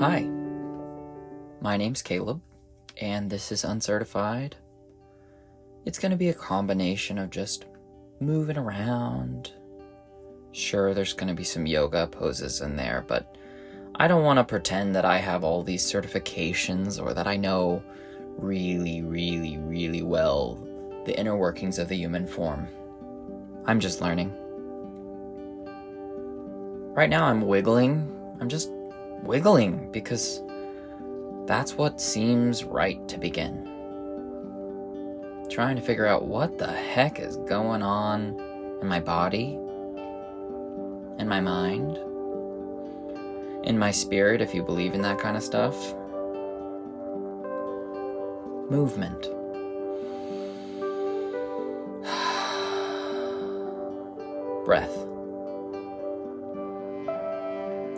Hi, my name's Caleb, and this is Uncertified. It's going to be a combination of just moving around. Sure, there's going to be some yoga poses in there, but I don't want to pretend that I have all these certifications or that I know really well the inner workings of the human form. I'm just learning. Right now I'm wiggling. I'm just wiggling because that's what seems right to begin. Trying to figure out what the heck is going on in my body, in my mind, in my spirit, if you believe in that kind of stuff. Movement. Breath.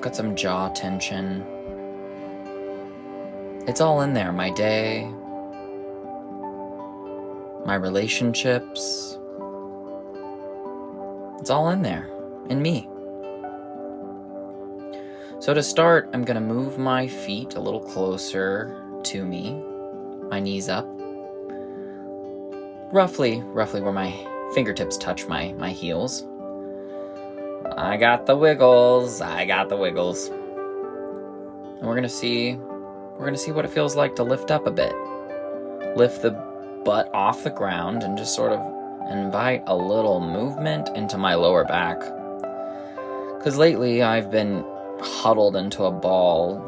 Got some jaw tension. It's all in there. My day, my relationships. It's all in there, in me. So to start, I'm going to move my feet a little closer to me, my knees up, roughly where my fingertips touch my heels. I got the wiggles. And we're going to see what it feels like to lift up a bit. Lift the butt off the ground and just sort of invite a little movement into my lower back. Because lately I've been huddled into a ball.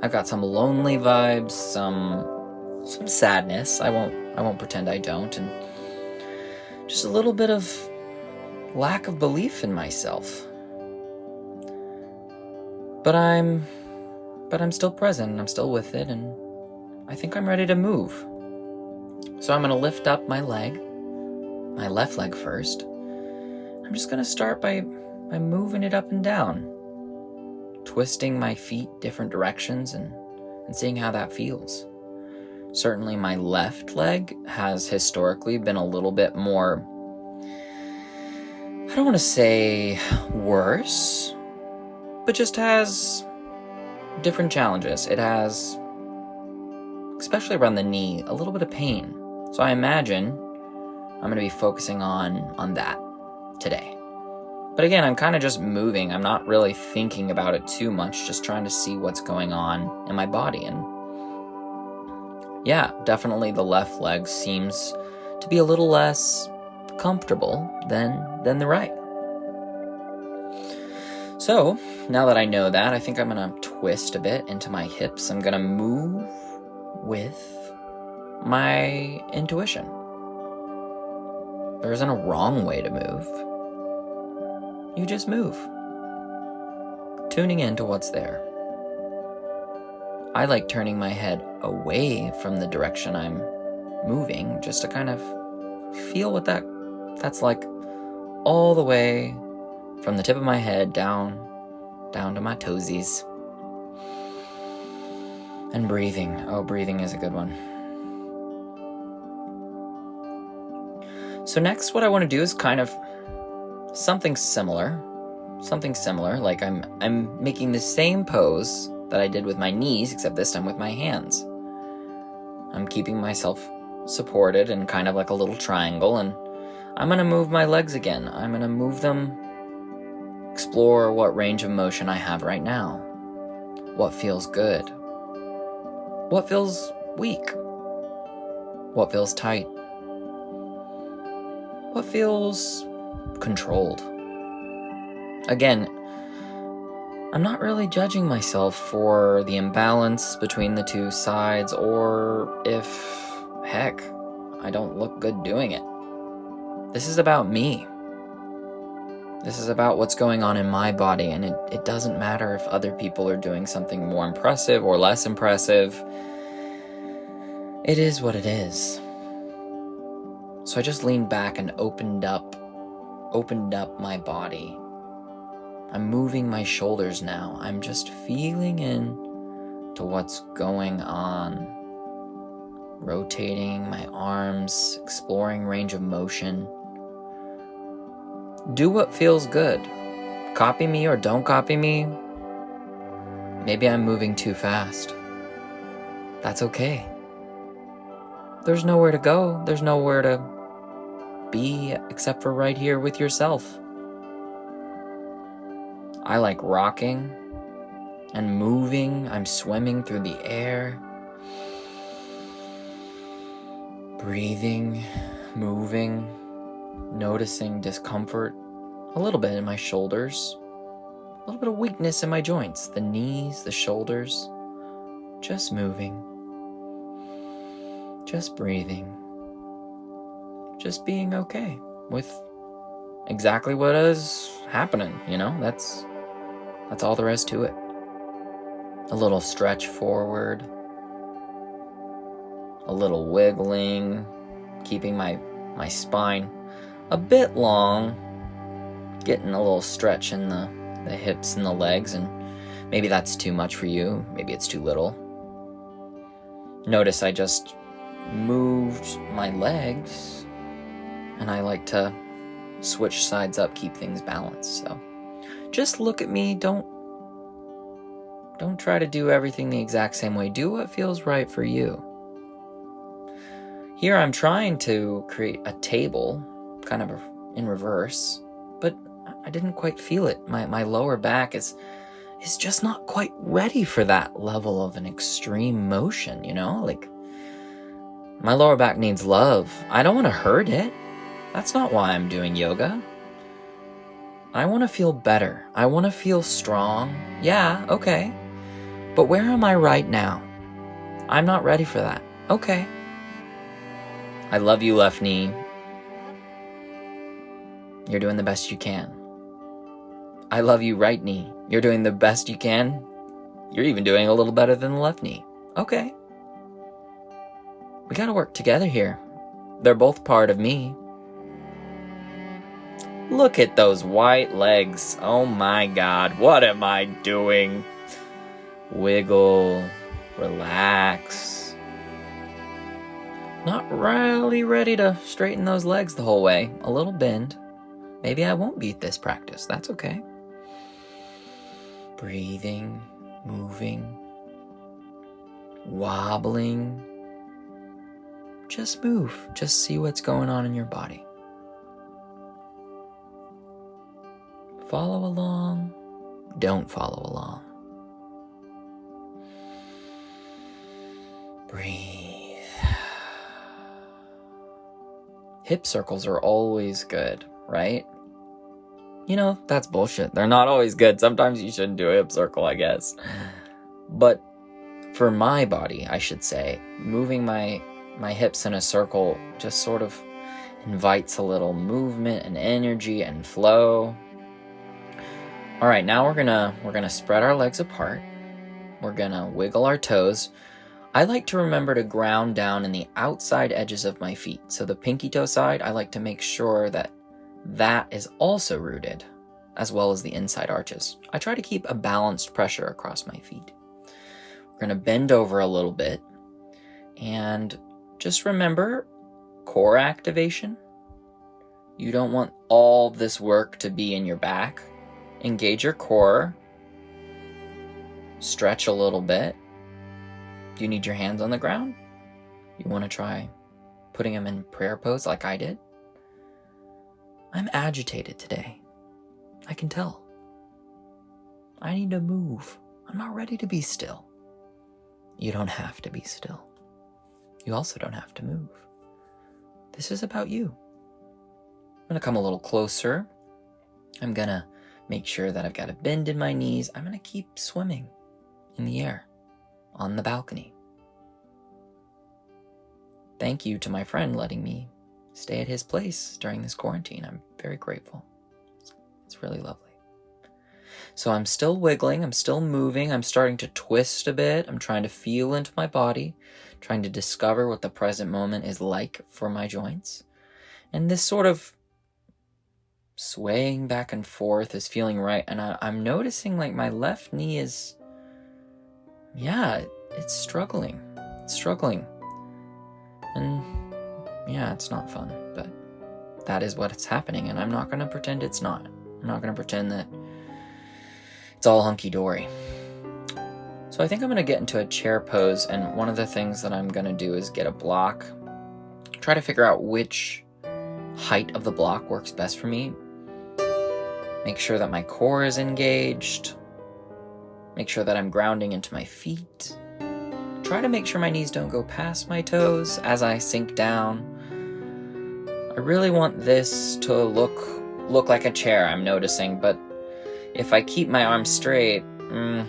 I've got some lonely vibes, some sadness. I won't pretend I don't, and just a little bit of lack of belief in myself. But I'm still present, I'm still with it, and I think I'm ready to move. So I'm going to lift up my leg, my left leg first. I'm just going to start by moving it up and down, twisting my feet different directions and seeing how that feels. Certainly my left leg has historically been a little bit more, I don't want to say worse, but just has different challenges. It has, especially around the knee, a little bit of pain. So I imagine I'm going to be focusing on that today. But again, I'm kind of just moving. I'm not really thinking about it too much, just trying to see what's going on in my body. And yeah, definitely the left leg seems to be a little less comfortable than the right. So now that I know that, I think I'm going to twist a bit into my hips. I'm going to move with my intuition. There isn't a wrong way to move. You just move, tuning into what's there. I like turning my head away from the direction I'm moving just to kind of feel what that's like all the way from the tip of my head down to my toesies. And breathing. Oh, breathing is a good one. So next, what I want to do is kind of something similar, like I'm making the same pose that I did with my knees, except this time with my hands. I'm keeping myself supported in kind of like a little triangle, and I'm going to move my legs again. I'm going to move them, explore what range of motion I have right now. What feels good? What feels weak? What feels tight? What feels controlled? Again, I'm not really judging myself for the imbalance between the two sides, or if, heck, I don't look good doing it. This is about me. This is about what's going on in my body, and it doesn't matter if other people are doing something more impressive or less impressive. It is what it is. So I just leaned back and opened up my body. I'm moving my shoulders now. I'm just feeling in to what's going on. Rotating my arms, exploring range of motion. Do what feels good. Copy me or don't copy me. Maybe I'm moving too fast. That's okay. There's nowhere to go. There's nowhere to be except for right here with yourself. I like rocking and moving. I'm swimming through the air. Breathing, moving, noticing discomfort a little bit in my shoulders, a little bit of weakness in my joints, the knees, the shoulders, just moving, just breathing, just being okay with exactly what is happening, that's all there is to it. A little stretch forward, a little wiggling, keeping my spine a bit long, getting a little stretch in the hips and the legs, and maybe that's too much for you, maybe it's too little. Notice I just moved my legs, and I like to switch sides up, keep things balanced. So just look at me, don't try to do everything the exact same way. Do what feels right for you. Here I'm trying to create a table, kind of in reverse, but I didn't quite feel it. My lower back is just not quite ready for that level of an extreme motion, Like, my lower back needs love. I don't want to hurt it. That's not why I'm doing yoga. I want to feel better. I want to feel strong. Yeah, okay. But where am I right now? I'm not ready for that. Okay. I love you, left knee. You're doing the best you can. I love you, right knee. You're doing the best you can. You're even doing a little better than the left knee. Okay. We gotta work together here. They're both part of me. Look at those white legs. Oh my God, what am I doing? Wiggle, relax. Not really ready to straighten those legs the whole way. A little bend. Maybe I won't beat this practice. That's okay. Breathing, moving, wobbling. Just move. Just see what's going on in your body. Follow along. Don't follow along. Breathe. Hip circles are always good, right? That's bullshit. They're not always good. Sometimes you shouldn't do a hip circle, I guess. But for my body, I should say, moving my hips in a circle just sort of invites a little movement and energy and flow. All right, now we're gonna spread our legs apart. We're gonna wiggle our toes. I like to remember to ground down in the outside edges of my feet. So the pinky toe side, I like to make sure that is also rooted, as well as the inside arches. I try to keep a balanced pressure across my feet. We're gonna bend over a little bit, and just remember, core activation. You don't want all this work to be in your back. Engage your core. Stretch a little bit. Do you need your hands on the ground? You want to try putting them in prayer pose like I did? I'm agitated today. I can tell. I need to move. I'm not ready to be still. You don't have to be still. You also don't have to move. This is about you. I'm going to come a little closer. I'm going to make sure that I've got a bend in my knees. I'm going to keep swimming in the air on the balcony. Thank you to my friend letting me stay at his place during this quarantine. I'm very grateful. It's really lovely. So I'm still wiggling, I'm still moving, I'm starting to twist a bit, I'm trying to feel into my body, trying to discover what the present moment is like for my joints. And this sort of swaying back and forth is feeling right, and I'm noticing like my left knee is, it's struggling. It's struggling. And it's not fun, but that is what's happening, and I'm not going to pretend it's not. I'm not going to pretend that it's all hunky-dory. So I think I'm going to get into a chair pose, and one of the things that I'm going to do is get a block. Try to figure out which height of the block works best for me. Make sure that my core is engaged. Make sure that I'm grounding into my feet. Try to make sure my knees don't go past my toes as I sink down. I really want this to look like a chair, I'm noticing, but if I keep my arms straight,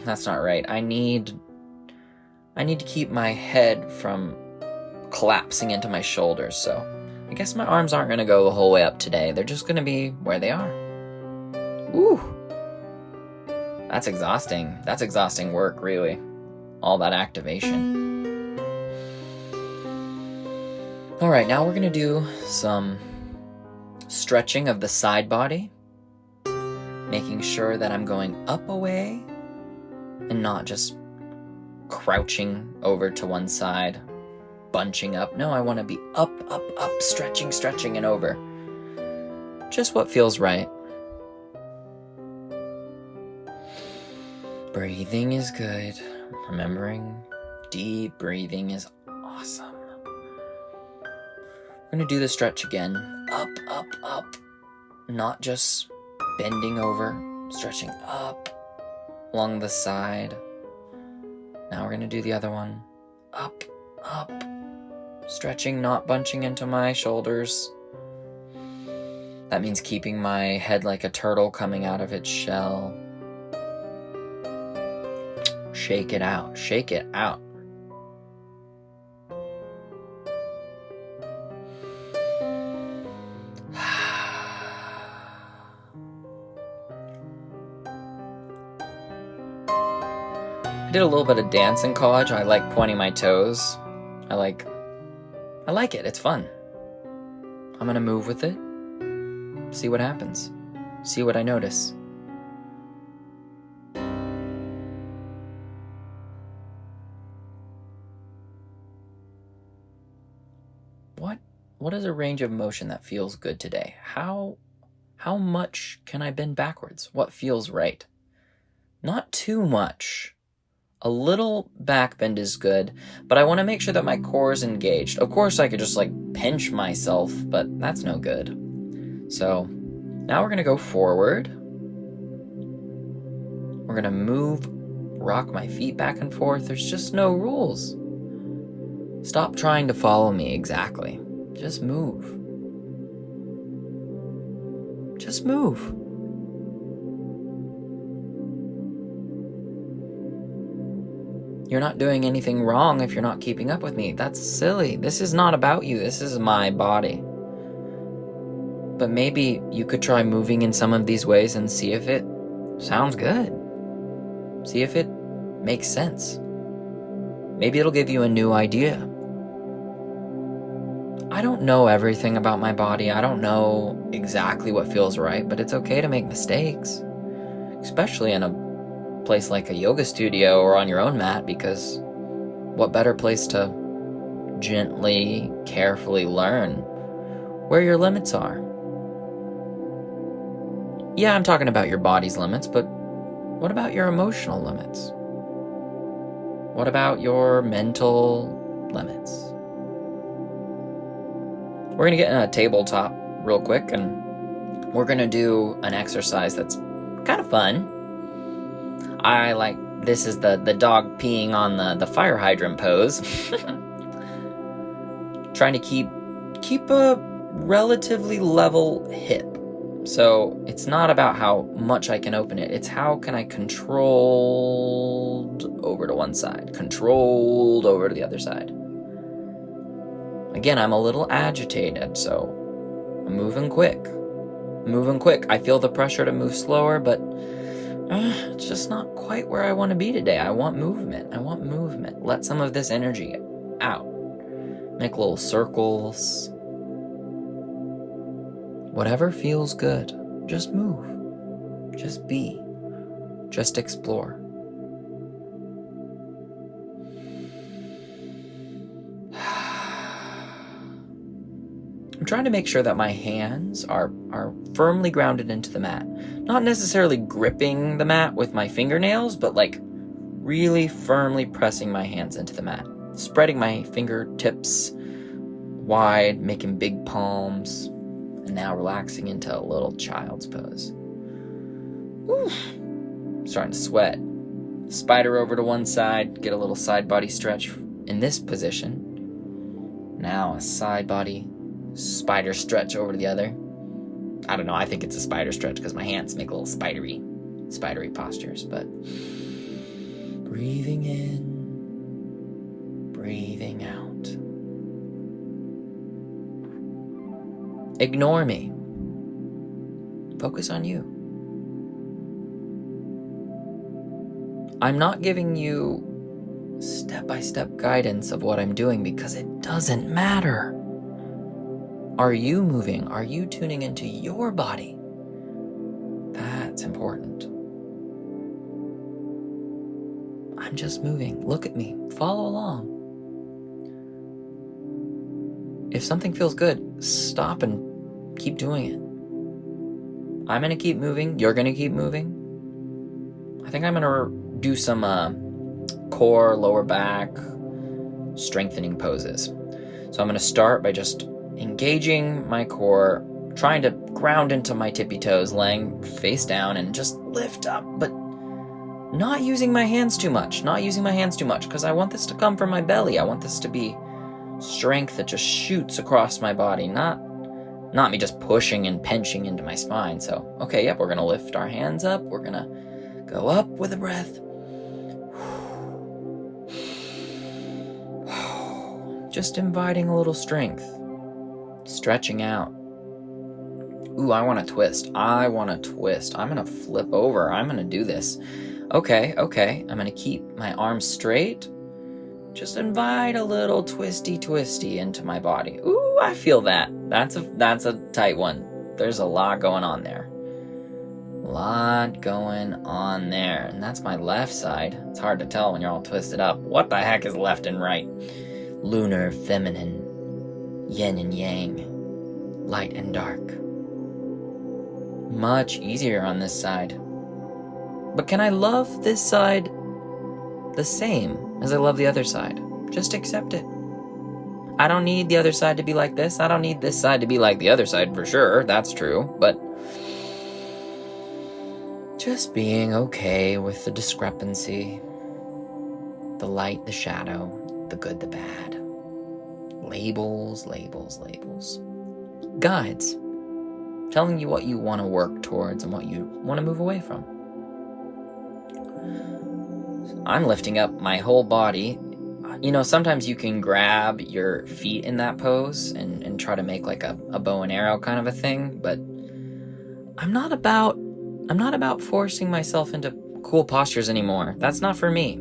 that's not right. I need to keep my head from collapsing into my shoulders, so I guess my arms aren't going to go the whole way up today. They're just going to be where they are. Ooh. That's exhausting. That's exhausting work, really. All that activation. Alright, now we're going to do some stretching of the side body. Making sure that I'm going up away and not just crouching over to one side, bunching up. No, I want to be up, stretching, and over. Just what feels right. Breathing is good. Remembering deep breathing is awesome. We're going to do the stretch again. Up. Not just bending over, stretching up along the side. Now we're going to do the other one. Up. Stretching, not bunching into my shoulders. That means keeping my head like a turtle coming out of its shell. Shake it out. I did a little bit of dance in college. I like pointing my toes. I like it. It's fun. I'm gonna move with it. See what happens. See what I notice. What is a range of motion that feels good today? How much can I bend backwards? What feels right? Not too much. A little back bend is good, but I want to make sure that my core is engaged. Of course, I could just pinch myself, but that's no good. So now we're going to go forward. We're going to rock my feet back and forth. There's just no rules. Stop trying to follow me exactly. Just move. Just move. You're not doing anything wrong if you're not keeping up with me. That's silly. This is not about you. This is my body. But maybe you could try moving in some of these ways and see if it sounds good. See if it makes sense. Maybe it'll give you a new idea. I don't know everything about my body. I don't know exactly what feels right, but it's okay to make mistakes. Especially in a place like a yoga studio or on your own mat, because what better place to gently, carefully learn where your limits are. Yeah, I'm talking about your body's limits, but what about your emotional limits? What about your mental limits? We're going to get in a tabletop real quick, and we're going to do an exercise that's kind of fun. This is the dog peeing on the fire hydrant pose. Trying to keep a relatively level hip. So it's not about how much I can open it. It's how can I controlled over to one side, controlled over to the other side. Again, I'm a little agitated, so I'm moving quick. I feel the pressure to move slower, but it's just not quite where I want to be today. I want movement. Let some of this energy out. Make little circles. Whatever feels good, just move. Just be. Just explore. I'm trying to make sure that my hands are firmly grounded into the mat. Not necessarily gripping the mat with my fingernails, but really firmly pressing my hands into the mat, spreading my fingertips wide, making big palms, and now relaxing into a little child's pose. Oof. Starting to sweat. Spider over to one side, get a little side body stretch in this position. Now a side body spider stretch over to the other. I don't know, I think it's a spider stretch because my hands make little spidery postures, but breathing in, breathing out. Ignore me. Focus on you. I'm not giving you step-by-step guidance of what I'm doing because it doesn't matter. Are you moving? Are you tuning into your body? That's important. I'm just moving. Look at me. Follow along. If something feels good, stop and keep doing it. I'm going to keep moving. You're going to keep moving. I think I'm going to do some core, lower back, strengthening poses. So I'm going to start by just engaging my core, trying to ground into my tippy toes, laying face down and just lift up, but not using my hands too much, because I want this to come from my belly. I want this to be strength that just shoots across my body, not me just pushing and pinching into my spine. So, okay, yep, we're going to lift our hands up. We're going to go up with a breath. Just inviting a little strength. Stretching out. Ooh, I want to twist. I'm going to flip over. I'm going to do this. Okay. I'm going to keep my arms straight. Just invite a little twisty into my body. Ooh, I feel that. That's a tight one. There's a lot going on there. And that's my left side. It's hard to tell when you're all twisted up. What the heck is left and right? Lunar, feminine, yin and yang, light and dark. Much easier on this side. But can I love this side the same as I love the other side? Just accept it. I don't need the other side to be like this. I don't need this side to be like the other side for sure. That's true. But just being okay with the discrepancy, the light, the shadow, the good, the bad. Labels. Guides. Telling you what you want to work towards and what you want to move away from. I'm lifting up my whole body. You know, sometimes you can grab your feet in that pose and try to make like a bow and arrow kind of a thing, but I'm not about forcing myself into cool postures anymore. That's not for me.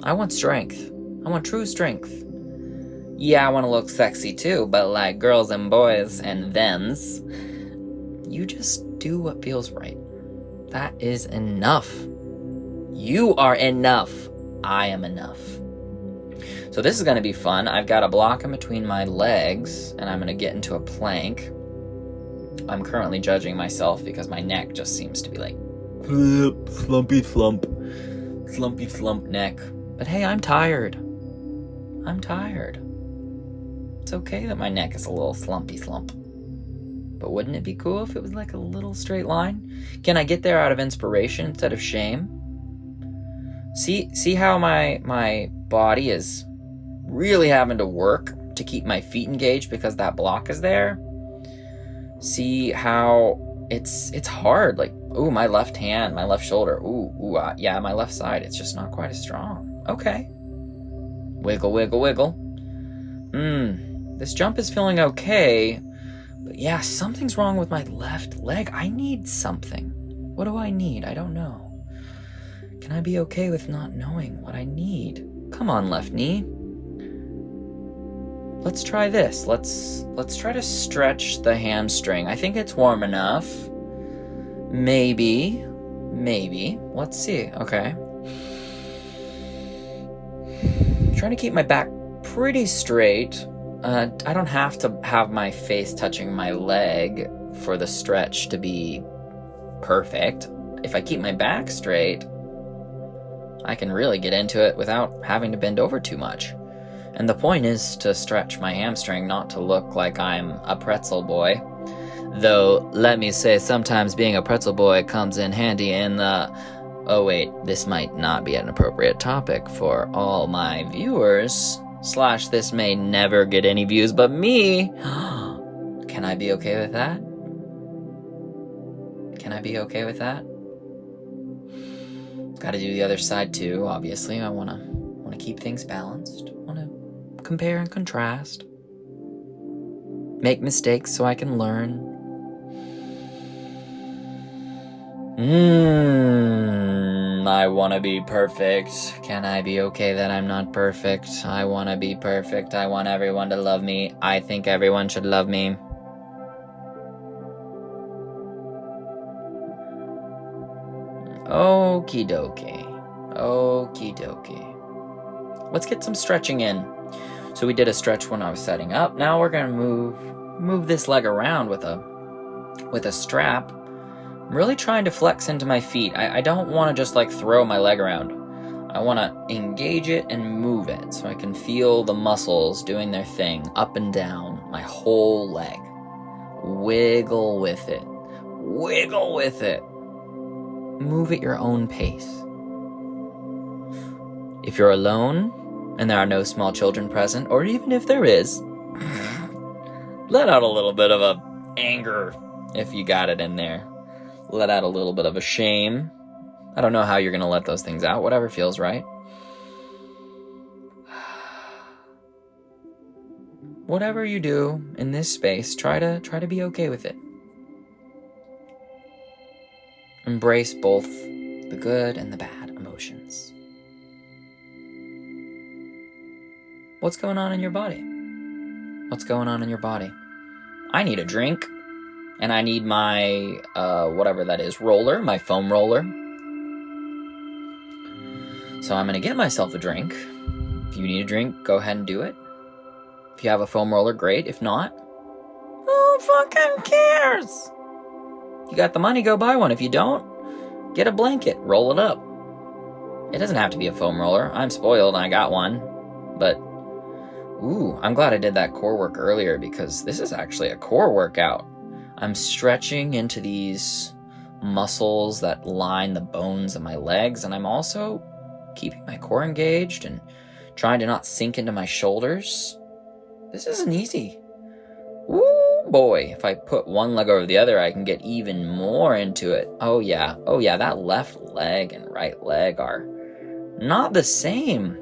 I want strength. I want true strength. Yeah, I want to look sexy too, but like girls and boys and thems, you just do what feels right. That is enough. You are enough. I am enough. So this is going to be fun. I've got a block in between my legs, and I'm going to get into a plank. I'm currently judging myself because my neck just seems to be like slumpy slump neck. But hey, I'm tired. It's okay that my neck is a little slumpy slump. But wouldn't it be cool if it was like a little straight line? Can I get there out of inspiration instead of shame? See how my body is really having to work to keep my feet engaged because that block is there? See how it's hard. Like, ooh, my left hand, my left shoulder. Yeah, my left side. It's just not quite as strong. Okay. Wiggle. This jump is feeling okay. But yeah, something's wrong with my left leg. I need something. What do I need? I don't know. Can I be okay with not knowing what I need? Come on, left knee. Let's try this. Let's try to stretch the hamstring. I think it's warm enough. Maybe. Let's see. Okay. Trying to keep my back pretty straight. I don't have to have my face touching my leg for the stretch to be perfect. If I keep my back straight, I can really get into it without having to bend over too much. And the point is to stretch my hamstring, not to look like I'm a pretzel boy. Though, let me say, sometimes being a pretzel boy comes in handy in the... Oh wait, this might not be an appropriate topic for all my viewers. / this may never get any views but me. Can I be okay with that? Can I be okay with that? Gotta do the other side too, obviously. I wanna keep things balanced. Wanna compare and contrast. Make mistakes so I can learn. I wanna be perfect. Can I be okay that I'm not perfect? I wanna be perfect. I want everyone to love me. I think everyone should love me. Okie dokie. Okie dokie. Let's get some stretching in. So we did a stretch when I was setting up. Now we're gonna move this leg around with a strap. I'm really trying to flex into my feet. I don't want to just like throw my leg around. I want to engage it and move it so I can feel the muscles doing their thing up and down my whole leg. Wiggle with it. Wiggle with it. Move at your own pace. If you're alone and there are no small children present, or even if there is, let out a little bit of a anger if you got it in there. Let out a little bit of a shame. I don't know how you're going to let those things out. Whatever feels right. Whatever you do in this space, try to be okay with it. Embrace both the good and the bad emotions. What's going on in your body? What's going on in your body? I need a drink. And I need my, whatever that is, roller, my foam roller. So I'm going to get myself a drink. If you need a drink, go ahead and do it. If you have a foam roller, great. If not, who fucking cares? You got the money, go buy one. If you don't, get a blanket, roll it up. It doesn't have to be a foam roller. I'm spoiled, I got one. But, I'm glad I did that core work earlier because this is actually a core workout. I'm stretching into these muscles that line the bones of my legs, and I'm also keeping my core engaged and trying to not sink into my shoulders. This isn't easy. Ooh, boy, if I put one leg over the other, I can get even more into it. Oh yeah, that left leg and right leg are not the same.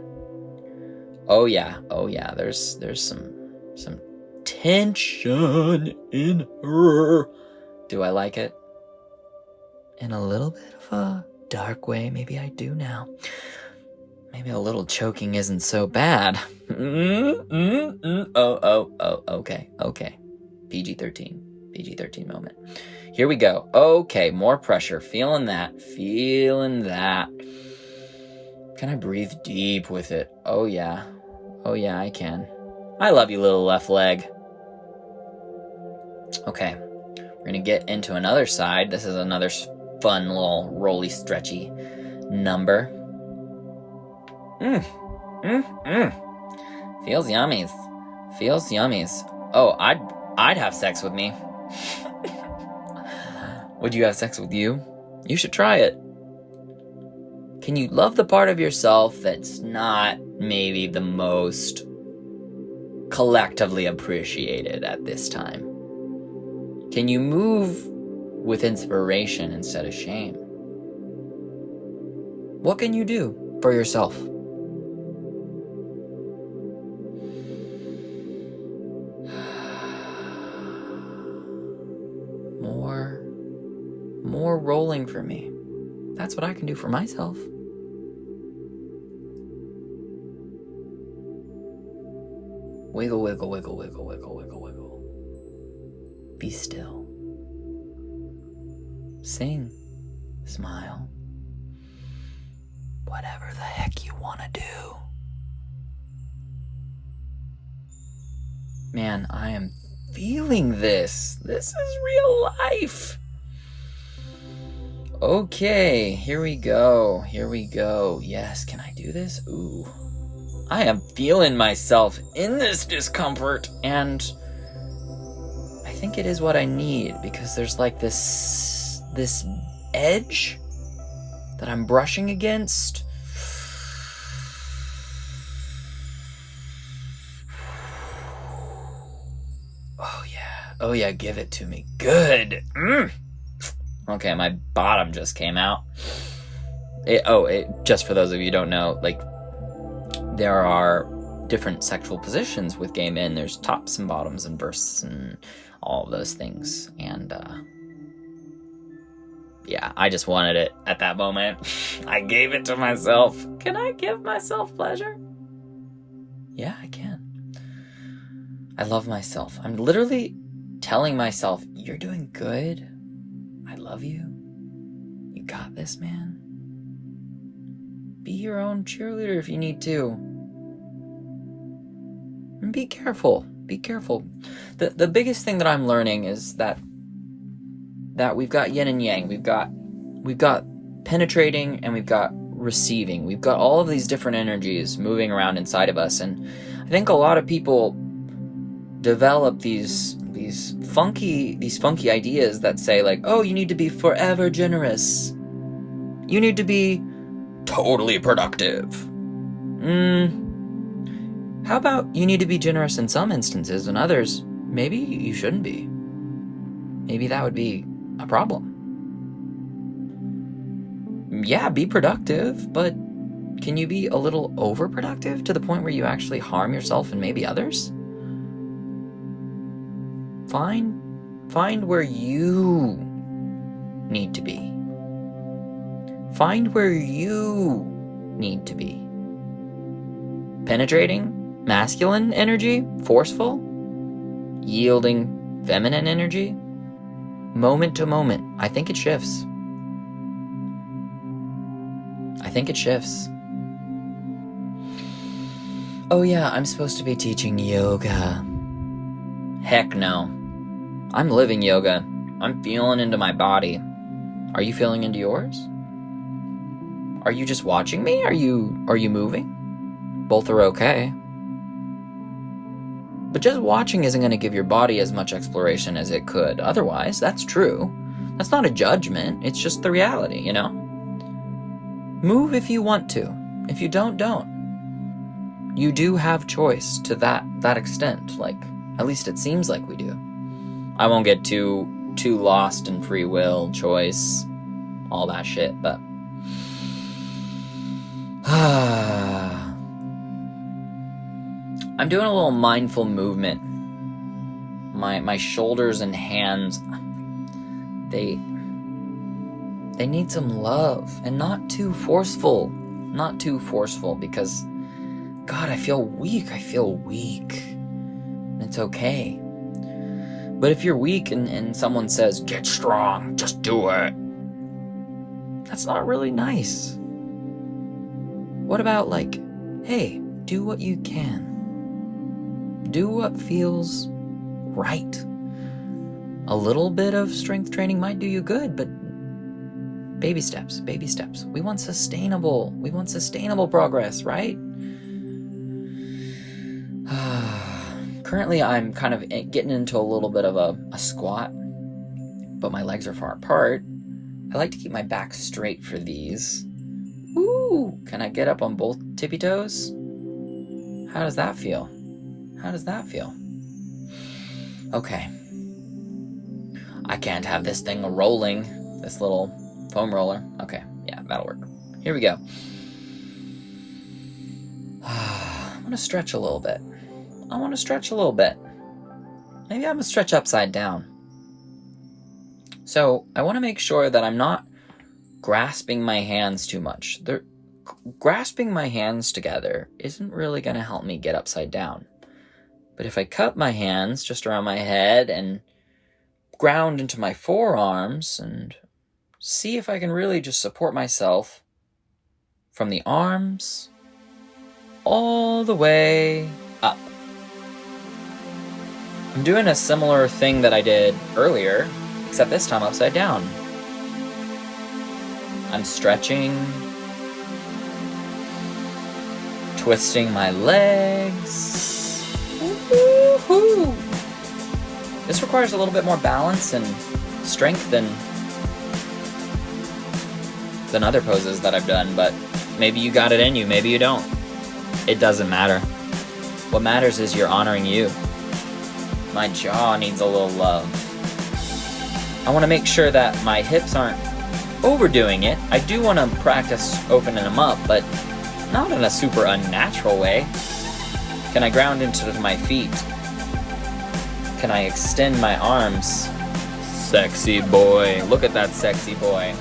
Oh yeah, there's some tension in her. Do I like it? In a little bit of a dark way, maybe I do now. Maybe a little choking isn't so bad. Okay. PG-13 moment. Here we go. Okay, more pressure. Feeling that. Can I breathe deep with it? Oh yeah, I can. I love you, little left leg. Okay, we're gonna get into another side. This is another fun little rolly stretchy number. Feels yummies. Oh, I'd have sex with me. Would you have sex with you? You should try it. Can you love the part of yourself that's not maybe the most collectively appreciated at this time? Can you move with inspiration instead of shame? What can you do for yourself? More rolling for me. That's what I can do for myself. Wiggle, wiggle, wiggle, wiggle, wiggle, wiggle, wiggle. Be still. Sing. Smile. Whatever the heck you want to do. Man, I am feeling this. This is real life. Okay, here we go. Yes, can I do this? Ooh. I am feeling myself in this discomfort, and I think it is what I need, because there's like this edge that I'm brushing against. Oh yeah, give it to me. Good. Okay, my bottom just came out. Just for those of you who don't know, like, there are different sexual positions with gay men. There's tops and bottoms and bursts and all of those things. And, yeah, I just wanted it at that moment. I gave it to myself. Can I give myself pleasure? Yeah, I can. I love myself. I'm literally telling myself, you're doing good. I love you. You got this, man. Be your own cheerleader if you need to. And be careful. The biggest thing that I'm learning is that we've got yin and yang. We've got penetrating and we've got receiving. We've got all of these different energies moving around inside of us, and I think a lot of people develop these funky ideas that say, like, oh, you need to be forever generous. You need to be totally productive. How about you need to be generous in some instances, and others, maybe you shouldn't be. Maybe that would be a problem. Yeah, be productive, but can you be a little overproductive to the point where you actually harm yourself and maybe others? Find where you need to be. Find where you need to be. Penetrating, masculine energy, forceful, yielding, feminine energy, moment to moment. I think it shifts. Oh yeah, I'm supposed to be teaching yoga. Heck no. I'm living yoga. I'm feeling into my body. Are you feeling into yours? Are you just watching me? Are you moving? Both are okay. But just watching isn't going to give your body as much exploration as it could. Otherwise, that's true. That's not a judgment. It's just the reality, you know? Move if you want to. If you don't. You do have choice to that extent. Like, at least it seems like we do. I won't get too lost in free will, choice, all that shit, but I'm doing a little mindful movement. My shoulders and hands, they need some love, and not too forceful, because, God, I feel weak. And it's okay. But if you're weak and someone says, get strong, just do it, that's not really nice. What about, like, hey, do what you can. Do what feels right. A little bit of strength training might do you good, but baby steps. We want sustainable progress, right? Currently, I'm kind of getting into a little bit of a squat, but my legs are far apart. I like to keep my back straight for these. Ooh, can I get up on both tippy toes? How does that feel? Okay. I can't have this thing rolling, this little foam roller. Okay, yeah, that'll work. Here we go. I'm gonna stretch a little bit. Maybe I'm gonna stretch upside down. So I want to make sure that I'm not grasping my hands too much. Grasping my hands together isn't really going to help me get upside down. But if I cup my hands just around my head and ground into my forearms and see if I can really just support myself from the arms all the way up. I'm doing a similar thing that I did earlier, except this time upside down. I'm stretching, twisting my legs. Woo-hoo! This requires a little bit more balance and strength than other poses that I've done, but maybe you got it in you, maybe you don't. It doesn't matter. What matters is you're honoring you. My jaw needs a little love. I want to make sure that my hips aren't overdoing it. I do want to practice opening them up, but not in a super unnatural way. Can I ground into my feet? Can I extend my arms? Sexy boy. Look at that sexy boy.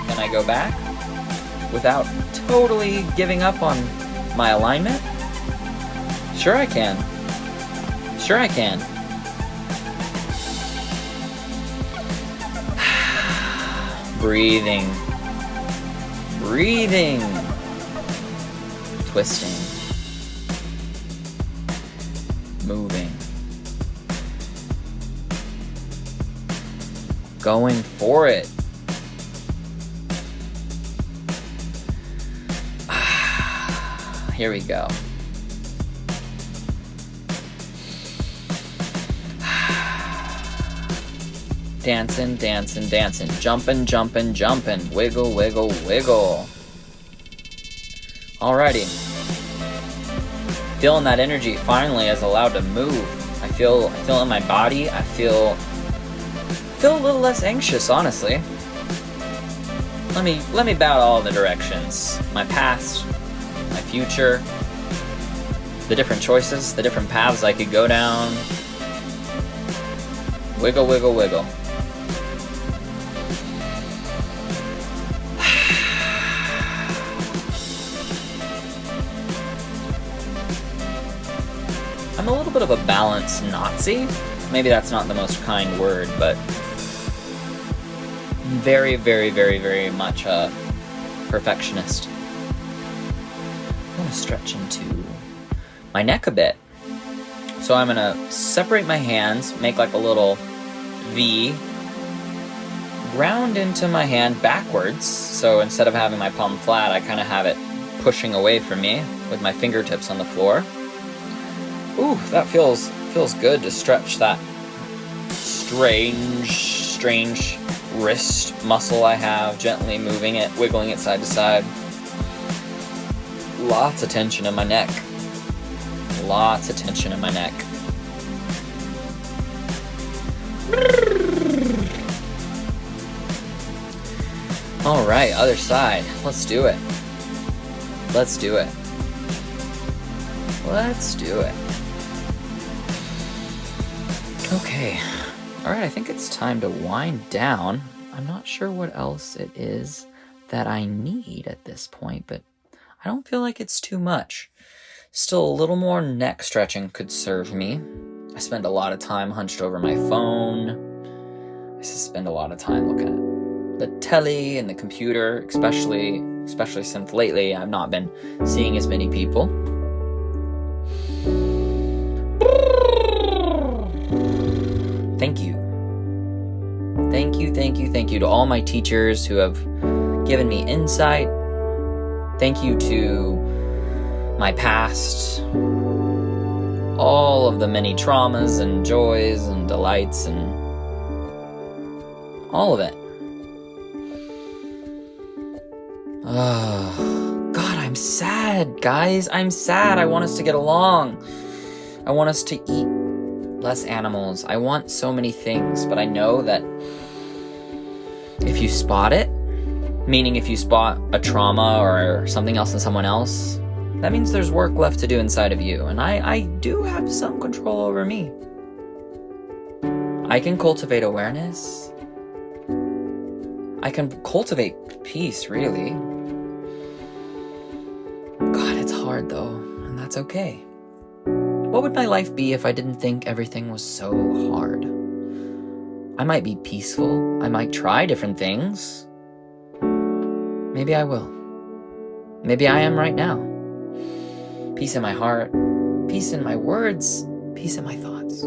Can I go back without totally giving up on my alignment? Sure I can. Sure I can. Breathing. Breathing. Twisting. Moving. Going for it. Here we go. Dancing, dancing, dancing. Jumping, jumping, jumping. Wiggle, wiggle, wiggle. Alrighty. Feeling that energy finally is allowed to move. I feel in my body. I feel a little less anxious, honestly. Let me bow all the directions. My past, my future, the different choices, the different paths I could go down. Wiggle, wiggle, wiggle. I'm a little bit of a balance Nazi. Maybe that's not the most kind word, but very, very, very, very much a perfectionist. I'm going to stretch into my neck a bit. So I'm going to separate my hands, make like a little V, ground into my hand backwards. So instead of having my palm flat, I kind of have it pushing away from me with my fingertips on the floor. Ooh, that feels good to stretch that strange wrist muscle I have, gently moving it, wiggling it side to side. Lots of tension in my neck. Lots of tension in my neck. All right, other side. Let's do it. Let's do it. Let's do it. Okay. All right, I think it's time to wind down. I'm not sure what else it is that I need at this point, but I don't feel like it's too much. Still, a little more neck stretching could serve me. I spend a lot of time hunched over my phone. I spend a lot of time looking at the telly and the computer, especially since lately I've not been seeing as many people. Thank you. Thank you to all my teachers who have given me insight. Thank you to my past, all of the many traumas and joys and delights and all of it. Oh, God, I'm sad, guys. I'm sad. I want us to get along. I want us to eat less animals. I want so many things, but I know that if you spot it, meaning if you spot a trauma or something else in someone else, that means there's work left to do inside of you, and I do have some control over me. I can cultivate awareness. I can cultivate peace, really. God, it's hard though, and that's okay. What would my life be if I didn't think everything was so hard? I might be peaceful. I might try different things. Maybe I will. Maybe I am right now. Peace in my heart, peace in my words, peace in my thoughts.